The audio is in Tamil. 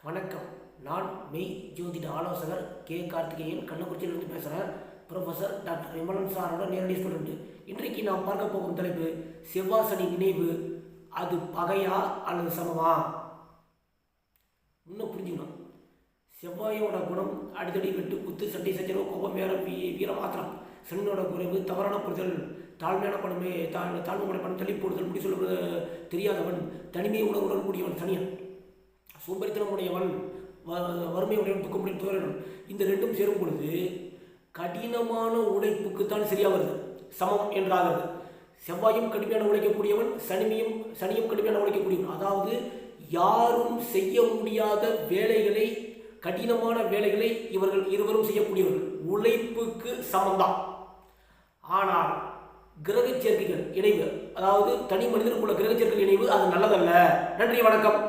வணக்கம். நான் மெய் ஜோதிட ஆலோசகர் கே கார்த்திகேயன், கள்ளக்குறிச்சியிலிருந்து பேசுகிறேன். ப்ரொஃபஸர் டாக்டர் விமலன் சாரோட நேரடி ஸ்டூடெண்ட். இன்றைக்கு நாம் பார்க்க போகும் தலைப்பு செவ்வாய் சனி நினைவு. அது பகையா அல்லது சமமா? இன்னும் புரிஞ்சுக்கணும். செவ்வாயோட குணம் அடித்தடி வெட்டு குத்து சண்டை சச்சரவு கோபம் வீரமாத்திரம். சனியோட குறைவு தவறான புரிதல், தாழ்மையான பணமே தாழ்மையான பணம் தள்ளி போடுதல், முடி சொல்வது தெரியாதவன், தனிமையை உணர்வுடன் கூடியவன் சனியன், சோம்பரித்தனம் உடையவன், வறுமை உடையவன், துக்கமுடைய தோழன். இந்த ரெண்டும் சேரும் பொழுது கடினமான உழைப்புக்குத்தான் சரியாக வருது, சமம் என்றாகிறது. செவ்வாயும் கடுமையான உழைக்கக்கூடியவன், சனியும் கடுமையான உழைக்கக்கூடியவன். அதாவது யாரும் செய்ய முடியாத வேலைகளை, கடினமான வேலைகளை இவர்கள் இருவரும் செய்யக்கூடியவர்கள். உழைப்புக்கு சமம்தான். ஆனால் கிரக சேர்க்கைகள் இணைவு, அதாவது தனி மனிதனுக்குள்ள கிரக சேர்க்கை இணைவு அது நல்லதல்ல. நன்றி, வணக்கம்.